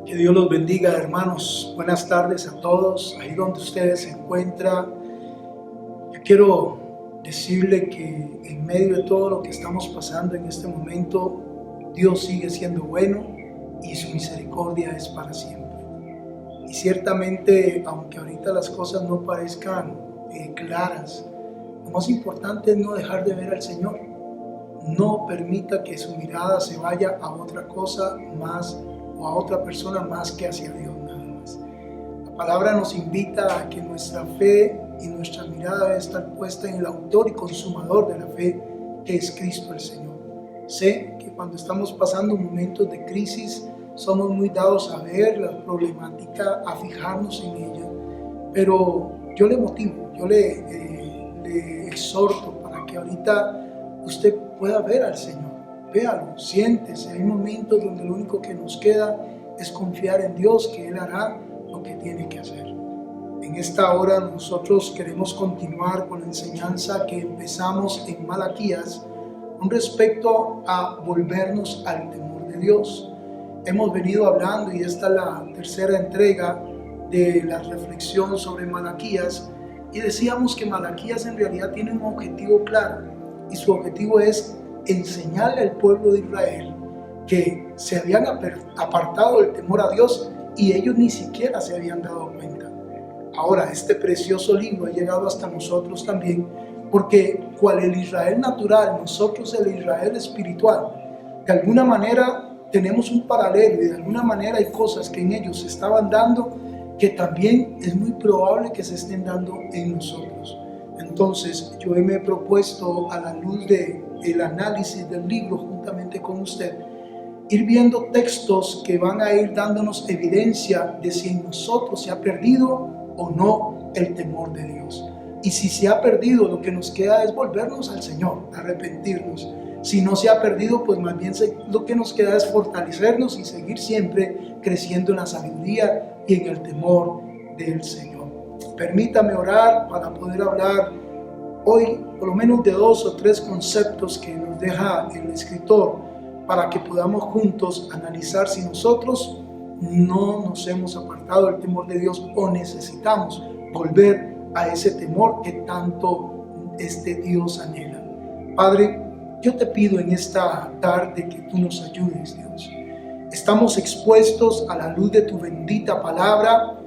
Que Dios los bendiga, hermanos. Buenas tardes a todos, ahí donde ustedes se encuentran. Yo quiero decirle que en medio de todo lo que estamos pasando en este momento, Dios sigue siendo bueno y su misericordia es para siempre. Y ciertamente, aunque ahorita las cosas no parezcan claras, lo más importante es no dejar de ver al Señor. No permita que su mirada se vaya a otra cosa más o a otra persona más que hacia Dios nada más. La palabra nos invita a que nuestra fe y nuestra mirada debe estar puesta en el autor y consumador de la fe, que es Cristo el Señor. Sé que cuando estamos pasando momentos de crisis somos muy dados a ver la problemática, a fijarnos en ella, pero yo le motivo, yo le exhorto para que ahorita usted pueda ver al Señor. Véalo, siéntese. Hay momentos donde lo único que nos queda es confiar en Dios, que Él hará lo que tiene que hacer. En esta hora nosotros queremos continuar con la enseñanza que empezamos en Malaquías con respecto a volvernos al temor de Dios. Hemos venido hablando, y esta es la tercera entrega de la reflexión sobre Malaquías, y decíamos que Malaquías en realidad tiene un objetivo claro, y su objetivo es enseñarle al pueblo de Israel que se habían apartado del temor a Dios y ellos ni siquiera se habían dado cuenta. Ahora, este precioso libro ha llegado hasta nosotros también, porque cual el Israel natural, nosotros el Israel espiritual, de alguna manera tenemos un paralelo y de alguna manera hay cosas que en ellos se estaban dando que también es muy probable que se estén dando en nosotros. Entonces yo me he propuesto, a la luz del análisis del libro juntamente con usted, ir viendo textos que van a ir dándonos evidencia de si en nosotros se ha perdido o no el temor de Dios. Y si se ha perdido, lo que nos queda es volvernos al Señor, arrepentirnos. Si no se ha perdido, pues más bien lo que nos queda es fortalecernos y seguir siempre creciendo en la sabiduría y en el temor del Señor. Permítame orar para poder hablar hoy por lo menos de 2 o 3 conceptos que nos deja el escritor, para que podamos juntos analizar si nosotros no nos hemos apartado del temor de Dios o necesitamos volver a ese temor que tanto Dios anhela. Padre, yo te pido en esta tarde que tú nos ayudes, Dios. Estamos expuestos a la luz de tu bendita palabra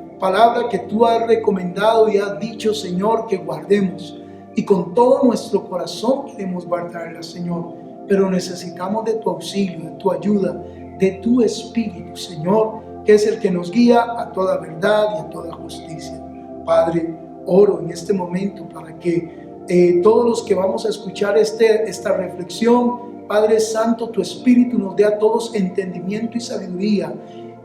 que tú has recomendado y has dicho, Señor, que guardemos. Y con todo nuestro corazón queremos guardarla, Señor. Pero necesitamos de tu auxilio, de tu ayuda, de tu Espíritu, Señor, que es el que nos guía a toda verdad y a toda justicia. Padre, oro en este momento para que todos los que vamos a escuchar esta reflexión, Padre Santo, tu Espíritu nos dé a todos entendimiento y sabiduría,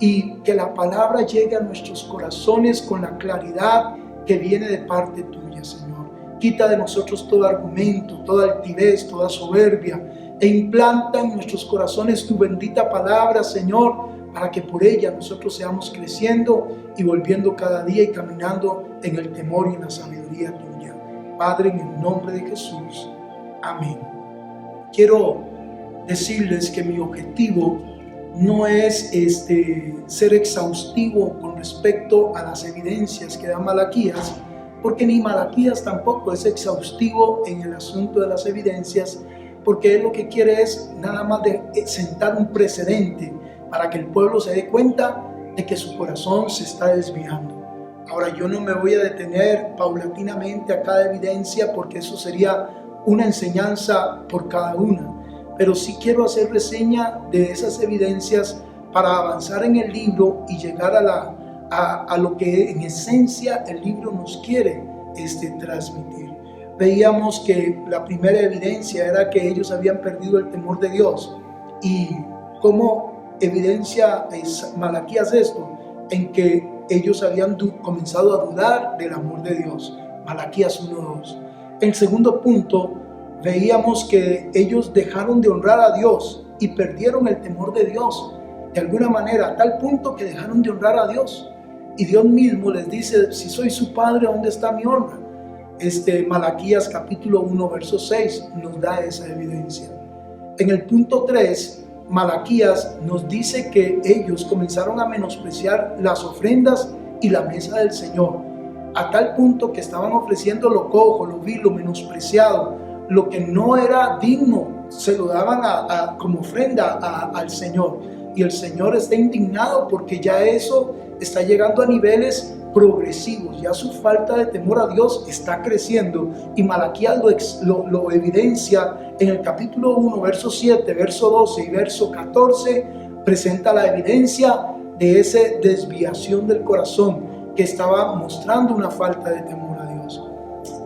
y que la palabra llegue a nuestros corazones con la claridad que viene de parte tuya, Señor. Quita de nosotros todo argumento, toda altivez, toda soberbia, e implanta en nuestros corazones tu bendita palabra, Señor, para que por ella nosotros seamos creciendo y volviendo cada día y caminando en el temor y en la sabiduría tuya. Padre, en el nombre de Jesús. Amén. Quiero decirles que mi objetivo no es ser exhaustivo con respecto a las evidencias que da Malaquías, porque ni Malaquías tampoco es exhaustivo en el asunto de las evidencias, porque él lo que quiere es nada más de sentar un precedente para que el pueblo se dé cuenta de que su corazón se está desviando. Ahora, yo no me voy a detener paulatinamente a cada evidencia, porque eso sería una enseñanza por cada una, pero sí quiero hacer reseña de esas evidencias para avanzar en el libro y llegar a lo que en esencia el libro nos quiere transmitir. Veíamos que la primera evidencia era que ellos habían perdido el temor de Dios. ¿Y cómo evidencia Malaquías esto? En que ellos habían comenzado a dudar del amor de Dios. Malaquías 1:2. El segundo punto, veíamos que ellos dejaron de honrar a Dios y perdieron el temor de Dios de alguna manera, a tal punto que dejaron de honrar a Dios. Y Dios mismo les dice: si soy su padre, ¿dónde está mi honra? Malaquías capítulo 1 verso 6 nos da esa evidencia. En el punto 3, Malaquías nos dice que ellos comenzaron a menospreciar las ofrendas y la mesa del Señor, a tal punto que estaban ofreciendo lo cojo, lo vil, lo menospreciado, lo que no era digno, se lo daban como ofrenda al Señor. Y el Señor está indignado porque ya eso está llegando a niveles progresivos, ya su falta de temor a Dios está creciendo, y Malaquías lo evidencia en el capítulo 1, verso 7, verso 12 y verso 14, presenta la evidencia de esa desviación del corazón que estaba mostrando una falta de temor a Dios.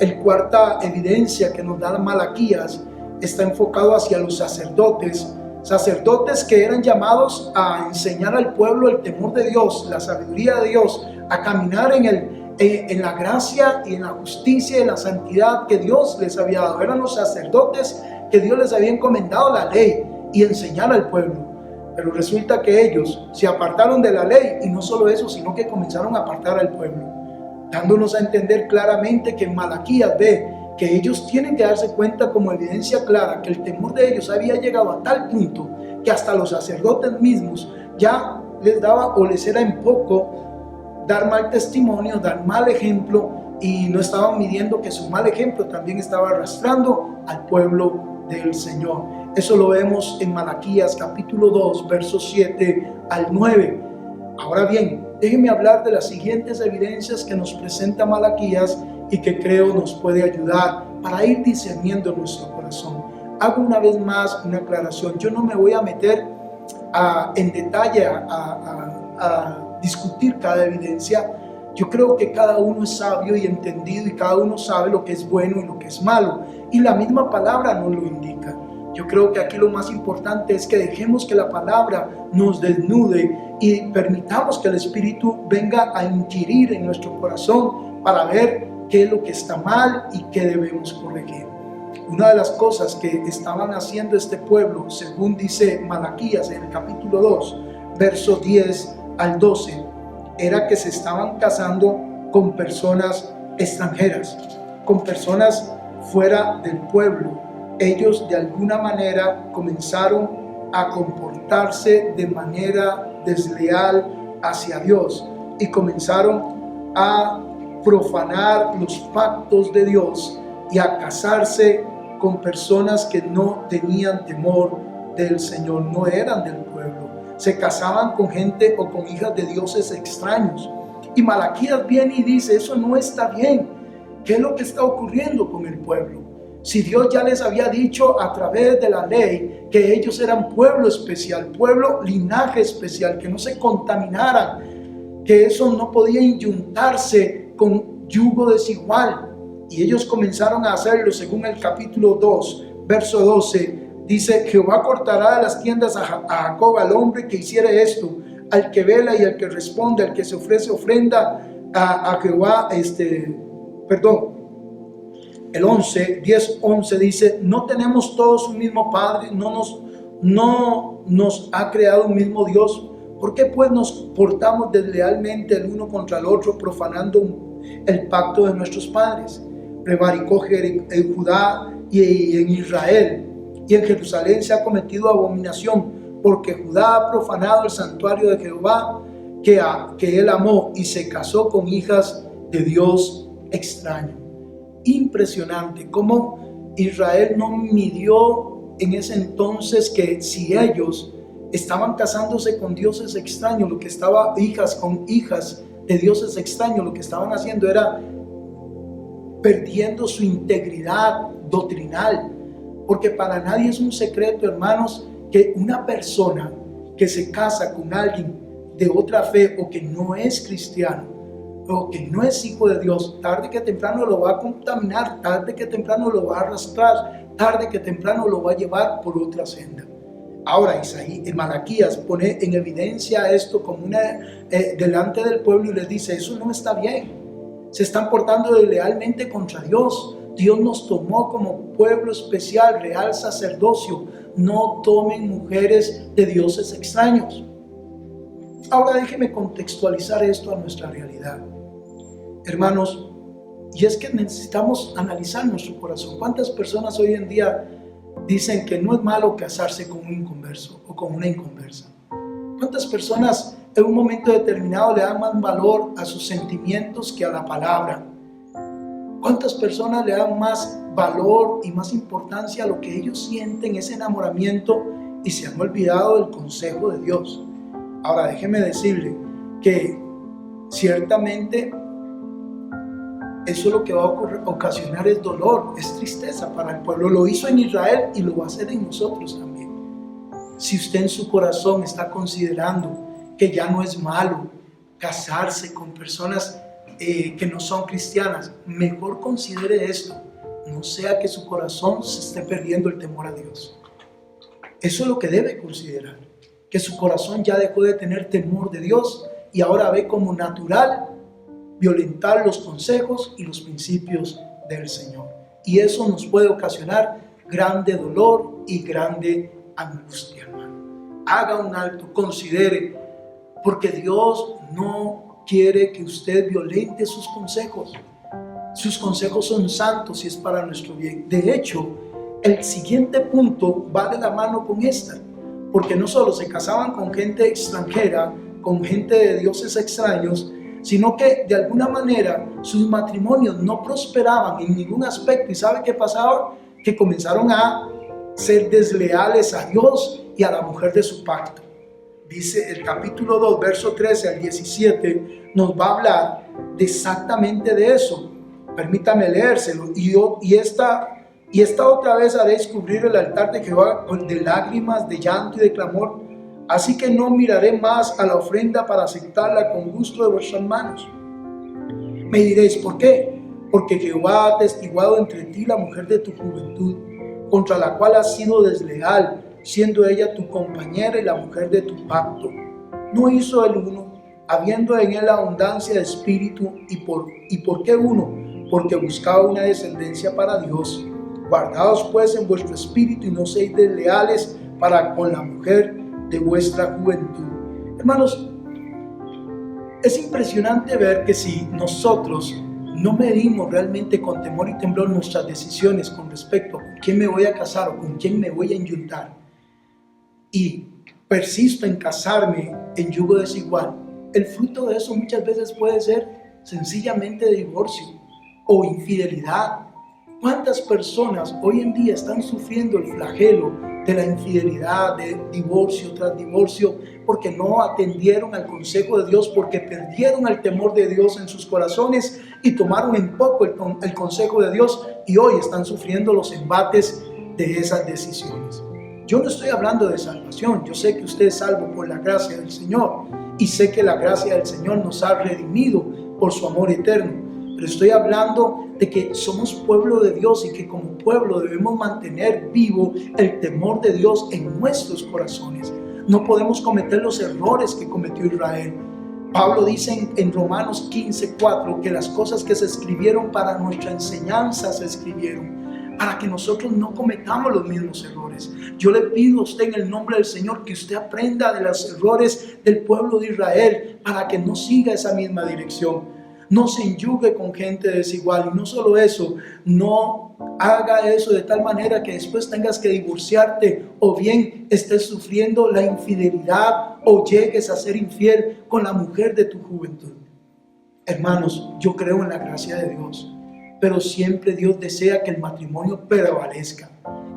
El cuarta evidencia que nos da Malaquías está enfocado hacia los sacerdotes que eran llamados a enseñar al pueblo el temor de Dios, la sabiduría de Dios, a caminar en la gracia y en la justicia y en la santidad que Dios les había dado. Eran los sacerdotes que Dios les había encomendado la ley y enseñar al pueblo. Pero resulta que ellos se apartaron de la ley, y no solo eso, sino que comenzaron a apartar al pueblo, dándonos a entender claramente que en Malaquías ve que ellos tienen que darse cuenta como evidencia clara que el temor de ellos había llegado a tal punto que hasta los sacerdotes mismos ya les daba o les era en poco dar mal testimonio, dar mal ejemplo, y no estaban midiendo que su mal ejemplo también estaba arrastrando al pueblo del Señor. Eso lo vemos en Malaquías capítulo 2, versos 7 al 9. Ahora bien, déjenme hablar de las siguientes evidencias que nos presenta Malaquías y que creo nos puede ayudar para ir discerniendo nuestro corazón. Hago una vez más una aclaración. Yo no me voy a meter en detalle a discutir cada evidencia. Yo creo que cada uno es sabio y entendido, y cada uno sabe lo que es bueno y lo que es malo, y la misma palabra nos lo indica. Yo creo que aquí lo más importante es que dejemos que la palabra nos desnude y permitamos que el Espíritu venga a inquirir en nuestro corazón para ver qué es lo que está mal y qué debemos corregir. Una de las cosas que estaban haciendo este pueblo, según dice Malaquías en el capítulo 2, versos 10 al 12, era que se estaban casando con personas extranjeras, con personas fuera del pueblo. Ellos de alguna manera comenzaron a comportarse de manera desleal hacia Dios y comenzaron a profanar los pactos de Dios y a casarse con personas que no tenían temor del Señor, no eran del pueblo. Se casaban con gente o con hijas de dioses extraños. Y Malaquías viene y dice, eso no está bien. ¿Qué es lo que está ocurriendo con el pueblo? Si Dios ya les había dicho a través de la ley que ellos eran pueblo especial, pueblo linaje especial, que no se contaminaran, que eso no podía inyuntarse con yugo desigual. Y ellos comenzaron a hacerlo según el capítulo 2, verso 12. Dice, Jehová cortará de las tiendas a Jacob al hombre que hiciere esto, al que vela y al que responde, al que se ofrece ofrenda a Jehová. El 10:11 dice, no tenemos todos un mismo Padre, no nos ha creado un mismo Dios. ¿Por qué pues nos portamos deslealmente el uno contra el otro, profanando el pacto de nuestros padres? Prevaricó en Judá y en Israel, y en Jerusalén se ha cometido abominación, porque Judá ha profanado el santuario de Jehová que él amó, y se casó con hijas de Dios extraño. Impresionante cómo Israel no midió en ese entonces que si ellos estaban casándose con dioses extraños, lo que estaba con hijas de dioses extraños, lo que estaban haciendo era perdiendo su integridad doctrinal. Porque para nadie es un secreto, hermanos, que una persona que se casa con alguien de otra fe o que no es cristiano o que no es hijo de Dios, tarde que temprano lo va a contaminar, tarde que temprano lo va a arrastrar, tarde que temprano lo va a llevar por otra senda. Ahora Malaquías pone en evidencia esto como delante del pueblo y les dice, eso no está bien, se están portando deslealmente contra Dios. Dios nos tomó como pueblo especial, real sacerdocio. No tomen mujeres de dioses extraños. Ahora déjeme contextualizar esto a nuestra realidad. Hermanos, y es que necesitamos analizar nuestro corazón. ¿Cuántas personas hoy en día dicen que no es malo casarse con un inconverso o con una inconversa. ¿Cuántas personas en un momento determinado le dan más valor a sus sentimientos que a la palabra? ¿Cuántas personas le dan más valor y más importancia a lo que ellos sienten, ese enamoramiento, y se han olvidado del consejo de Dios? Ahora déjeme decirle que ciertamente eso lo que va a ocasionar es dolor, es tristeza para el pueblo. Lo hizo en Israel y lo va a hacer en nosotros también. Si usted en su corazón está considerando que ya no es malo casarse con personas que no son cristianas, mejor considere esto. No sea que su corazón se esté perdiendo el temor a Dios. Eso es lo que debe considerar, que su corazón ya dejó de tener temor de Dios y ahora ve como natural violentar los consejos y los principios del Señor. Y eso nos puede ocasionar grande dolor y grande angustia, hermano. Haga un alto, considere, porque Dios no quiere que usted violente sus consejos. Sus consejos son santos y es para nuestro bien. De hecho, el siguiente punto va de la mano con esta, porque no solo se casaban con gente extranjera, con gente de dioses extraños, sino que de alguna manera sus matrimonios no prosperaban en ningún aspecto. ¿Y sabe qué pasaba? Que comenzaron a ser desleales a Dios y a la mujer de su pacto. Dice el capítulo 2, verso 13 al 17, nos va a hablar exactamente de eso. Permítame leérselo. Y esta otra vez haré descubrir el altar de Jehová de lágrimas, de llanto y de clamor. Así que no miraré más a la ofrenda para aceptarla con gusto de vuestras manos. Me diréis, ¿por qué? Porque Jehová ha atestiguado entre ti la mujer de tu juventud, contra la cual has sido desleal, siendo ella tu compañera y la mujer de tu pacto. No hizo el uno, habiendo en él abundancia de espíritu. ¿Y por qué uno? Porque buscaba una descendencia para Dios. Guardaos pues en vuestro espíritu y no seáis desleales para con la mujer de vuestra juventud. Hermanos, es impresionante ver que si nosotros no medimos realmente con temor y temblor nuestras decisiones con respecto a con quién me voy a casar o con quién me voy a enyuntar, y persisto en casarme en yugo desigual, el fruto de eso muchas veces puede ser sencillamente divorcio o infidelidad. ¿Cuántas personas hoy en día están sufriendo el flagelo de la infidelidad, de divorcio tras divorcio, porque no atendieron al consejo de Dios, porque perdieron el temor de Dios en sus corazones y tomaron en poco el consejo de Dios, y hoy están sufriendo los embates de esas decisiones? Yo no estoy hablando de salvación. Yo sé que usted es salvo por la gracia del Señor y sé que la gracia del Señor nos ha redimido por su amor eterno. Pero estoy hablando de que somos pueblo de Dios y que como pueblo debemos mantener vivo el temor de Dios en nuestros corazones. No podemos cometer los errores que cometió Israel. Pablo dice en Romanos 15:4 que las cosas que se escribieron para nuestra enseñanza se escribieron para que nosotros no cometamos los mismos errores. Yo le pido a usted en el nombre del Señor que usted aprenda de los errores del pueblo de Israel para que no siga esa misma dirección. No se enyugue con gente desigual, y no solo eso, no haga eso de tal manera que después tengas que divorciarte o bien estés sufriendo la infidelidad o llegues a ser infiel con la mujer de tu juventud. Hermanos, yo creo en la gracia de Dios, pero siempre Dios desea que el matrimonio prevalezca.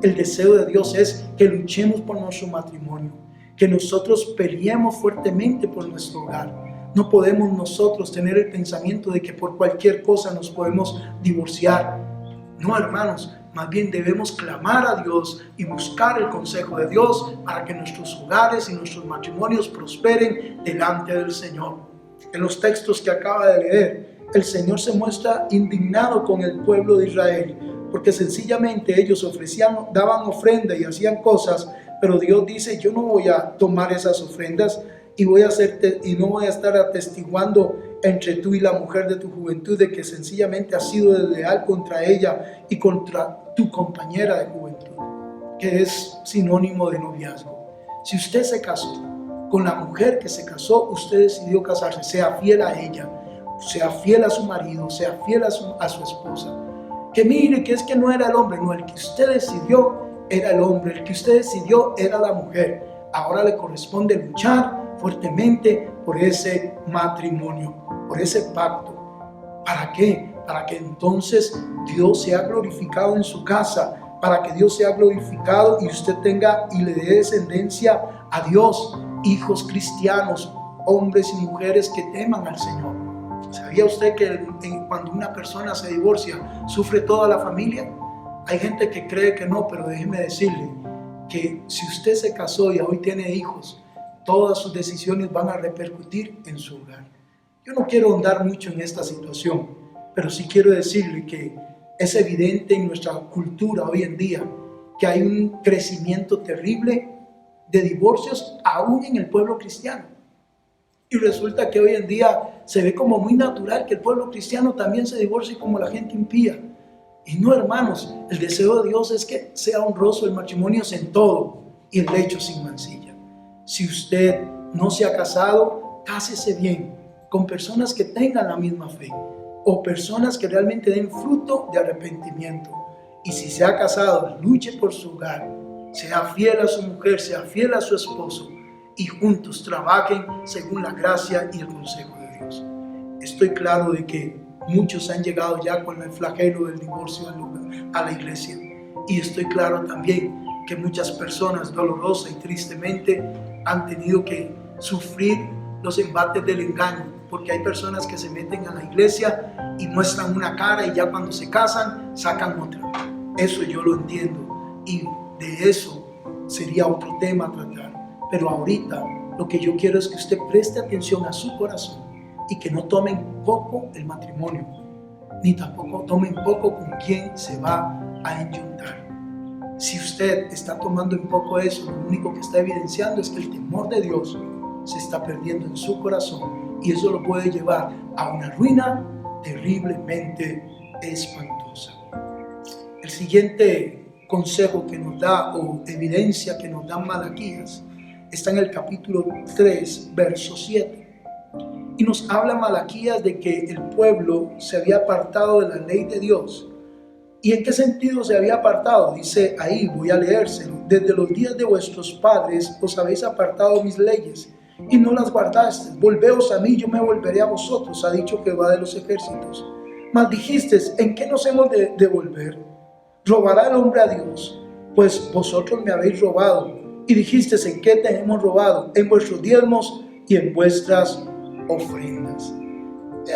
El deseo de Dios es que luchemos por nuestro matrimonio, que nosotros peleemos fuertemente por nuestro hogar. No podemos nosotros tener el pensamiento de que por cualquier cosa nos podemos divorciar. No, hermanos, más bien debemos clamar a Dios y buscar el consejo de Dios para que nuestros hogares y nuestros matrimonios prosperen delante del Señor. En los textos que acaba de leer, el Señor se muestra indignado con el pueblo de Israel, porque sencillamente ellos daban ofrenda y hacían cosas, pero Dios dice: yo no voy a tomar esas ofrendas y no voy a estar atestiguando entre tú y la mujer de tu juventud de que sencillamente has sido desleal contra ella y contra tu compañera de juventud, que es sinónimo de noviazgo. Si usted se casó con la mujer que se casó, usted decidió casarse, sea fiel a ella, sea fiel a su marido, sea fiel a su esposa. Que mire que es que no era el hombre, no, el que usted decidió era el hombre, el que usted decidió era la mujer. Ahora le corresponde luchar fuertemente por ese matrimonio, por ese pacto. ¿Para qué? Para que entonces Dios sea glorificado en su casa, para que Dios sea glorificado y usted tenga y le dé descendencia a Dios, hijos cristianos, hombres y mujeres que teman al Señor. ¿Sabía usted que cuando una persona se divorcia, sufre toda la familia? Hay gente que cree que no, pero déjeme decirle que si usted se casó y hoy tiene hijos, todas sus decisiones van a repercutir en su hogar. Yo no quiero ahondar mucho en esta situación, pero sí quiero decirle que es evidente en nuestra cultura hoy en día que hay un crecimiento terrible de divorcios aún en el pueblo cristiano. Y resulta que hoy en día se ve como muy natural que el pueblo cristiano también se divorcie como la gente impía. Y no, hermanos, el deseo de Dios es que sea honroso el matrimonio en todo y el lecho sin mancilla. Si usted no se ha casado, cásese bien con personas que tengan la misma fe o personas que realmente den fruto de arrepentimiento. Y si se ha casado, luche por su hogar, sea fiel a su mujer, sea fiel a su esposo y juntos trabajen según la gracia y el consejo de Dios. Estoy claro de que muchos han llegado ya con el flagelo del divorcio a la iglesia. Y estoy claro también que muchas personas dolorosa y tristemente han tenido que sufrir los embates del engaño, porque hay personas que se meten a la iglesia y muestran una cara y ya cuando se casan sacan otra. Eso yo lo entiendo y de eso sería otro tema a tratar. Pero ahorita lo que yo quiero es que usted preste atención a su corazón y que no tomen poco el matrimonio, ni tampoco tomen poco con quién se va a enyuntar. Si usted está tomando en poco eso, lo único que está evidenciando es que el temor de Dios se está perdiendo en su corazón y eso lo puede llevar a una ruina terriblemente espantosa. El siguiente consejo que nos da o evidencia que nos da Malaquías está en el capítulo 3, verso 7. Y nos habla Malaquías de que el pueblo se había apartado de la ley de Dios. ¿Y en qué sentido se había apartado? Dice ahí, voy a leérselo. Desde los días de vuestros padres os habéis apartado mis leyes y no las guardasteis. Volveos a mí, yo me volveré a vosotros, ha dicho Jehová de los ejércitos. Mas dijisteis, ¿en qué nos hemos de devolver? ¿Robará el hombre a Dios? Pues vosotros me habéis robado. Y dijisteis, ¿en qué te hemos robado? En vuestros diezmos y en vuestras ofrendas.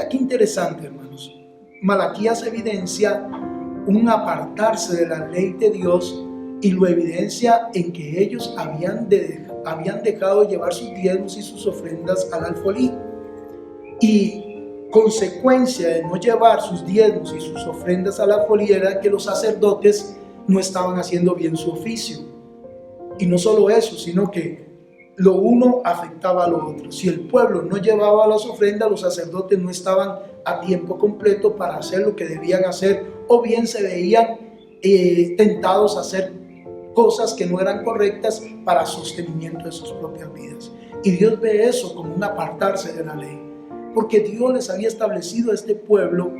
Qué interesante, hermanos. Malaquías evidencia un apartarse de la ley de Dios y lo evidencia en que ellos habían dejado llevar sus diezmos y sus ofrendas al alfolí. Y consecuencia de no llevar sus diezmos y sus ofrendas al alfolí era que los sacerdotes no estaban haciendo bien su oficio. Y no solo eso, sino que lo uno afectaba a lo otro. Si el pueblo no llevaba las ofrendas, los sacerdotes no estaban a tiempo completo para hacer lo que debían hacer, o bien se veían tentados a hacer cosas que no eran correctas para sostenimiento de sus propias vidas. Y Dios ve eso como un apartarse de la ley, porque Dios les había establecido a este pueblo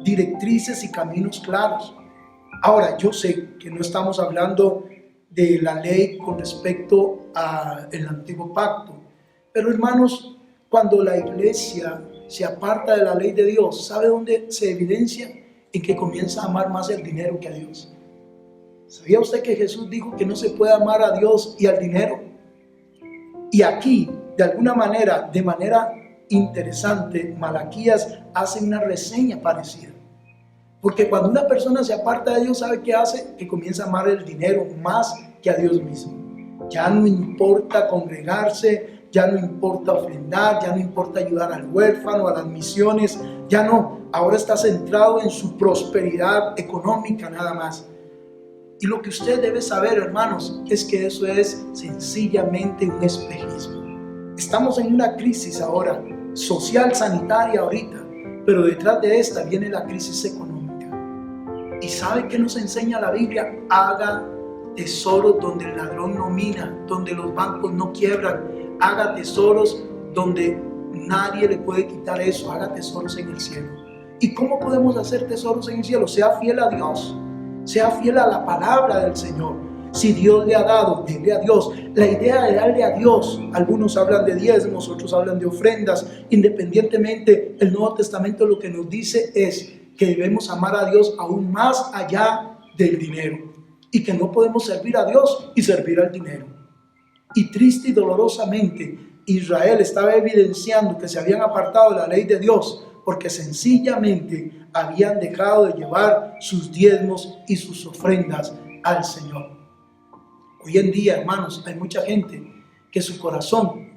directrices y caminos claros. Ahora, yo sé que no estamos hablando de la ley con respecto al antiguo pacto, pero hermanos, cuando la iglesia se aparta de la ley de Dios, ¿sabe dónde se evidencia? En que comienza a amar más el dinero que a Dios. ¿Sabía usted que Jesús dijo que no se puede amar a Dios y al dinero? Y aquí, de alguna manera, de manera interesante, Malaquías hace una reseña parecida. Porque cuando una persona se aparta de Dios, ¿sabe qué hace? Que comienza a amar el dinero más que a Dios mismo. Ya no importa congregarse, ya no importa ofrendar, ya no importa ayudar al huérfano, a las misiones, ya no. Ahora está centrado en su prosperidad económica nada más. Y lo que usted debe saber, hermanos, es que eso es sencillamente un espejismo. Estamos en una crisis ahora, social, sanitaria ahorita, pero detrás de esta viene la crisis económica. ¿Y sabe qué nos enseña la Biblia? Haga tesoros donde el ladrón no mina, donde los bancos no quiebran. Haga tesoros donde nadie le puede quitar eso. Haga tesoros en el cielo. ¿Y cómo podemos hacer tesoros en el cielo? Sea fiel a Dios. Sea fiel a la palabra del Señor. Si Dios le ha dado, denle a Dios. La idea de darle a Dios, algunos hablan de diezmos, otros hablan de ofrendas. Independientemente, el Nuevo Testamento lo que nos dice es que debemos amar a Dios aún más allá del dinero y que no podemos servir a Dios y servir al dinero. Y triste y dolorosamente, Israel estaba evidenciando que se habían apartado de la ley de Dios porque sencillamente habían dejado de llevar sus diezmos y sus ofrendas al Señor. Hoy en día, hermanos, hay mucha gente que su corazón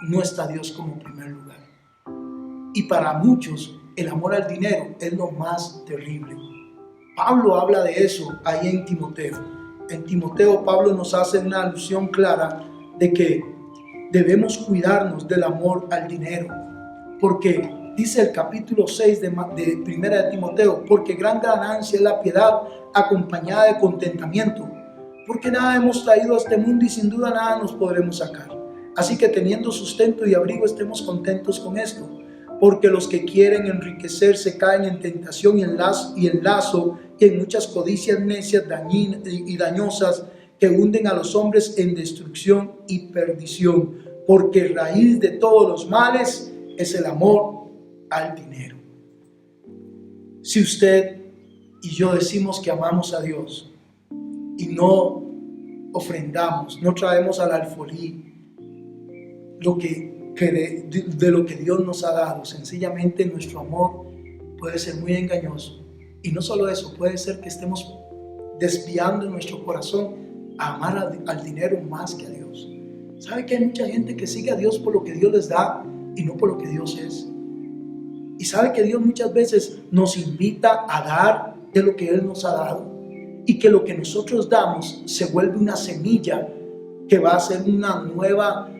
no está a Dios como primer lugar. Y para muchos, el amor al dinero es lo más terrible. Pablo habla de eso ahí en Timoteo. En Timoteo, Pablo nos hace una alusión clara de que debemos cuidarnos del amor al dinero. Porque dice el capítulo 6 de Primera de Timoteo, porque gran ganancia es la piedad acompañada de contentamiento. Porque nada hemos traído a este mundo y sin duda nada nos podremos sacar. Así que teniendo sustento y abrigo estemos contentos con esto. Porque los que quieren enriquecerse caen en tentación y en lazo y en muchas codicias necias y dañosas que hunden a los hombres en destrucción y perdición. Porque raíz de todos los males es el amor al dinero. Si usted y yo decimos que amamos a Dios y no ofrendamos, no traemos al alfolí de lo que Dios nos ha dado, sencillamente nuestro amor puede ser muy engañoso. Y no solo eso, puede ser que estemos desviando nuestro corazón a amar al dinero más que a Dios. ¿Sabe que hay mucha gente que sigue a Dios por lo que Dios les da y no por lo que Dios es? Y sabe que Dios muchas veces nos invita a dar de lo que Él nos ha dado y que lo que nosotros damos se vuelve una semilla que va a ser una nueva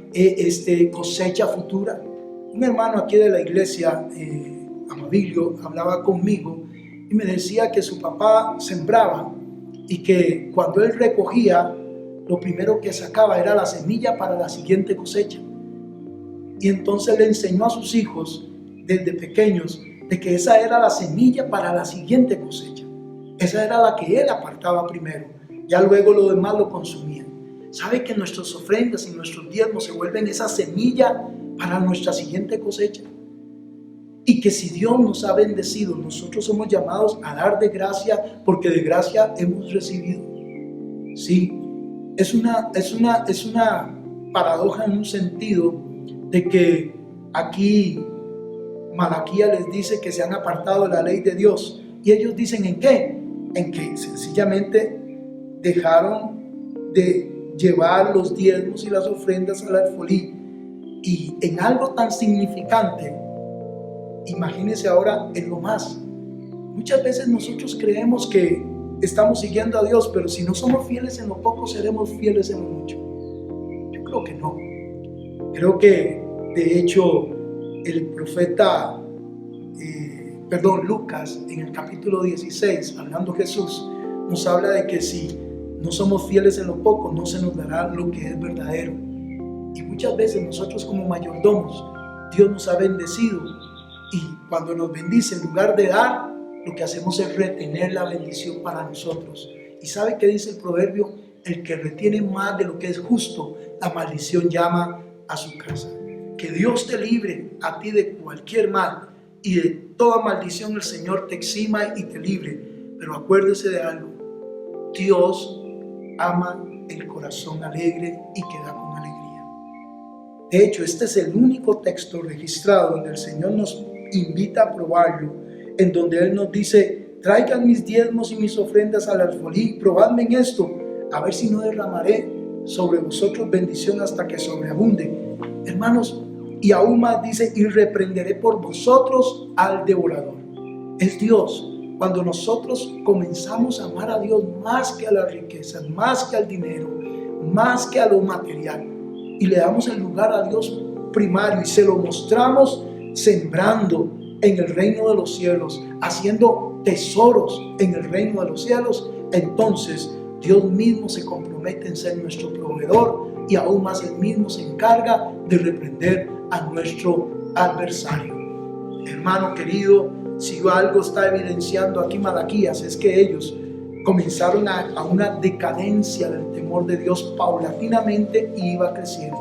cosecha futura. Un hermano aquí de la iglesia, Amabilio, hablaba conmigo y me decía que su papá sembraba y que cuando él recogía, lo primero que sacaba era la semilla para la siguiente cosecha. Y entonces le enseñó a sus hijos desde pequeños de que esa era la semilla para la siguiente cosecha. Esa era la que él apartaba primero, ya luego lo demás lo consumía. ¿Sabe que nuestras ofrendas y nuestros diezmos se vuelven esa semilla para nuestra siguiente cosecha? Y que si Dios nos ha bendecido, nosotros somos llamados a dar de gracia, porque de gracia hemos recibido. Sí, es una paradoja en un sentido de que aquí Malaquías les dice que se han apartado de la ley de Dios. Y ellos dicen ¿en qué? En que sencillamente dejaron de llevar los diezmos y las ofrendas al alfolí. Y en algo tan significante, imagínense ahora en lo más. Muchas veces nosotros creemos que estamos siguiendo a Dios, pero si no somos fieles en lo poco, seremos fieles en lo mucho. Yo creo que no. Creo que de hecho el profeta Lucas, en el capítulo 16, hablando Jesús, nos habla de que si no somos fieles en lo poco, no se nos dará lo que es verdadero. Y muchas veces nosotros como mayordomos, Dios nos ha bendecido, y cuando nos bendice, en lugar de dar, lo que hacemos es retener la bendición para nosotros. ¿Y sabe qué dice el proverbio? El que retiene más de lo que es justo, la maldición llama a su casa. Que Dios te libre a ti de cualquier mal, y de toda maldición el Señor te exima y te libre. Pero acuérdese de algo: Dios ama el corazón alegre y que da con alegría. De hecho, este es el único texto registrado donde el Señor nos invita a probarlo, en donde Él nos dice: traigan mis diezmos y mis ofrendas al alfolí, probadme en esto, a ver si no derramaré sobre vosotros bendición hasta que sobreabunde. Hermanos, y aún más dice: y reprenderé por vosotros al devorador. Es Dios. Cuando nosotros comenzamos a amar a Dios más que a las riquezas, más que al dinero, más que a lo material, y le damos el lugar a Dios primario y se lo mostramos sembrando en el reino de los cielos, haciendo tesoros en el reino de los cielos, entonces Dios mismo se compromete en ser nuestro proveedor, y aún más Él mismo se encarga de reprender a nuestro adversario. Hermano querido, si algo está evidenciando aquí Malaquías, es que ellos comenzaron a una decadencia del temor de Dios paulatinamente, y iba creciendo,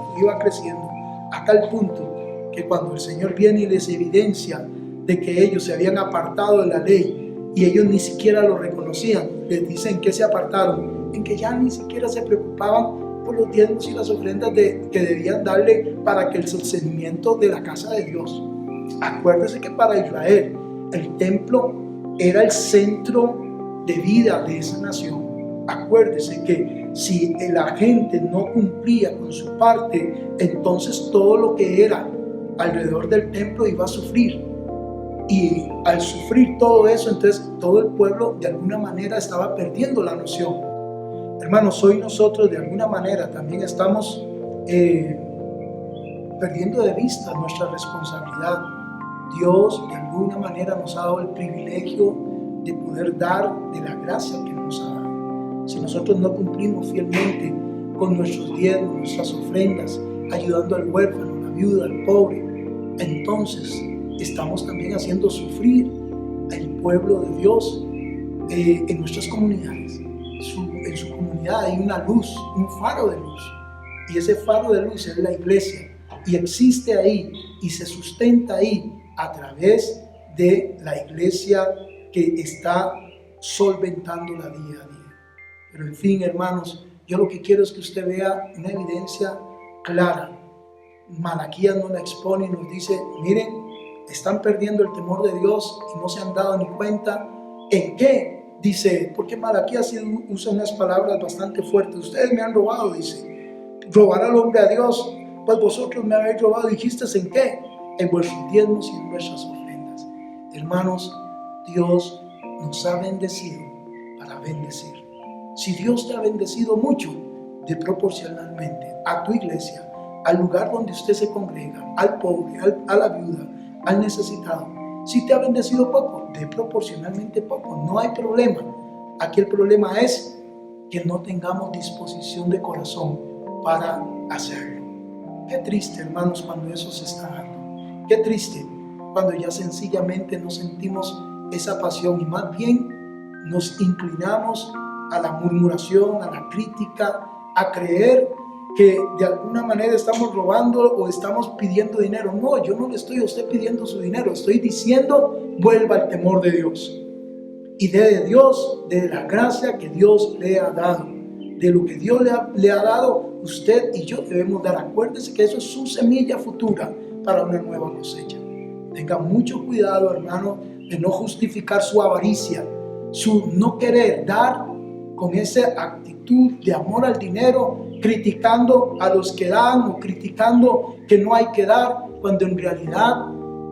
a tal punto que cuando el Señor viene y les evidencia de que ellos se habían apartado de la ley y ellos ni siquiera lo reconocían, les dicen que se apartaron, en que ya ni siquiera se preocupaban por los diezmos y las ofrendas que debían darle para que el sostenimiento de la casa de Dios. Acuérdese que para Israel el templo era el centro de vida de esa nación. Acuérdese que si la gente no cumplía con su parte, entonces todo lo que era alrededor del templo iba a sufrir. Y al sufrir todo eso, entonces todo el pueblo de alguna manera estaba perdiendo la noción. Hermanos, hoy nosotros de alguna manera también estamos perdiendo de vista nuestra responsabilidad. Dios de alguna manera nos ha dado el privilegio de poder dar de la gracia que nos ha dado. Si nosotros no cumplimos fielmente con nuestros diezmos, nuestras ofrendas, ayudando al huérfano, a la viuda, al pobre, entonces estamos también haciendo sufrir al pueblo de Dios en nuestras comunidades. En su comunidad hay una luz, un faro de luz, y ese faro de luz es la iglesia, y existe ahí y se sustenta ahí a través de la iglesia que está solventándola día a día. Pero en fin, hermanos, yo lo que quiero es que usted vea una evidencia clara. Malaquías nos la expone y nos dice: miren, están perdiendo el temor de Dios y no se han dado ni cuenta. ¿En qué? Dice, porque Malaquías usa unas palabras bastante fuertes. Ustedes me han robado, dice. ¿Robará el hombre a Dios? Pues vosotros me habéis robado. ¿Dijiste en qué? En vuestros diezmos y en vuestras ofrendas. Hermanos, Dios nos ha bendecido para bendecir. Si Dios te ha bendecido mucho, de proporcionalmente a tu iglesia, al lugar donde usted se congrega, al pobre, a la viuda, al necesitado. Si te ha bendecido poco, de proporcionalmente poco, no hay problema. Aquí el problema es que no tengamos disposición de corazón para hacerlo. Qué triste, hermanos, cuando eso se está dando. Qué triste cuando ya sencillamente no sentimos esa pasión y más bien nos inclinamos a la murmuración, a la crítica, a creer que de alguna manera estamos robando o estamos pidiendo dinero. No, yo no le estoy a usted pidiendo su dinero, estoy diciendo: vuelva al temor de Dios y de Dios, de la gracia que Dios le ha dado, de lo que Dios le ha dado. Usted y yo debemos dar. Acuérdese que eso es su semilla futura para una nueva cosecha. Tenga mucho cuidado, hermano, de no justificar su avaricia, su no querer dar con esa actitud de amor al dinero, criticando a los que dan o criticando que no hay que dar, cuando en realidad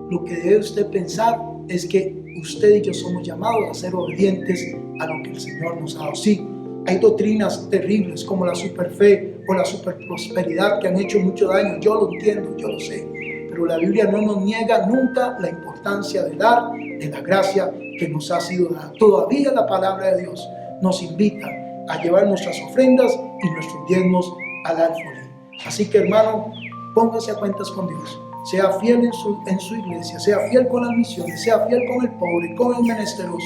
lo que debe usted pensar es que usted y yo somos llamados a ser obedientes a lo que el Señor nos ha dado. Sí, hay doctrinas terribles como la superfe o la superprosperidad que han hecho mucho daño. Yo lo entiendo, yo lo sé. Pero la Biblia no nos niega nunca la importancia de dar de la gracia que nos ha sido dada. Todavía la palabra de Dios nos invita a llevar nuestras ofrendas y nuestros diezmos al alfolí. Así que, hermano, póngase a cuentas con Dios. Sea fiel en su iglesia, sea fiel con las misiones, sea fiel con el pobre, con el menesteroso.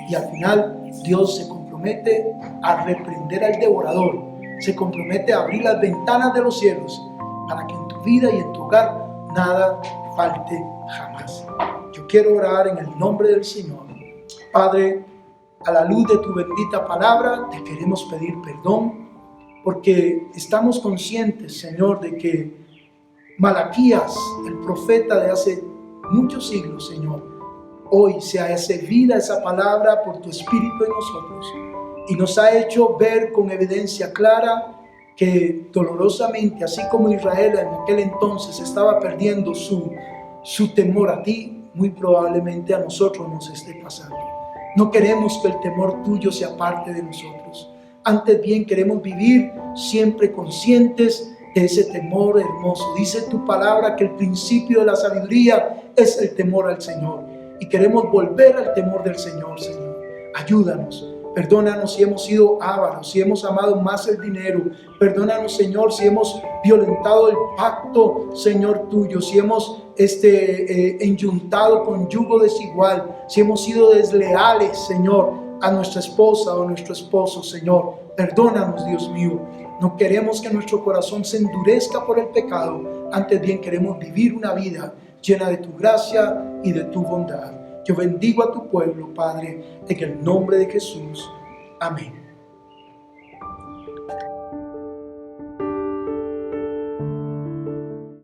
Y al final Dios se compromete a reprender al devorador, se compromete a abrir las ventanas de los cielos para que en tu vida y en tu hogar nada falte jamás. Yo quiero orar en el nombre del Señor. Padre, a la luz de tu bendita palabra, te queremos pedir perdón porque estamos conscientes, Señor, de que Malaquías, el profeta de hace muchos siglos, Señor, hoy se hace vida esa palabra por tu Espíritu en nosotros y nos ha hecho ver con evidencia clara que dolorosamente, así como Israel en aquel entonces estaba perdiendo su temor a ti, muy probablemente a nosotros nos esté pasando. No queremos que el temor tuyo sea parte de nosotros. Antes bien queremos vivir siempre conscientes de ese temor hermoso. Dice tu palabra que el principio de la sabiduría es el temor al Señor. Y queremos volver al temor del Señor, Señor. Ayúdanos. Perdónanos si hemos sido ávaros, si hemos amado más el dinero. Perdónanos, Señor, si hemos violentado el pacto, Señor, tuyo. Si hemos enyuntado con yugo desigual. Si hemos sido desleales, Señor, a nuestra esposa o nuestro esposo, Señor. Perdónanos, Dios mío. No queremos que nuestro corazón se endurezca por el pecado. Antes bien queremos vivir una vida llena de tu gracia y de tu bondad. Yo bendigo a tu pueblo, Padre, en el nombre de Jesús. Amén.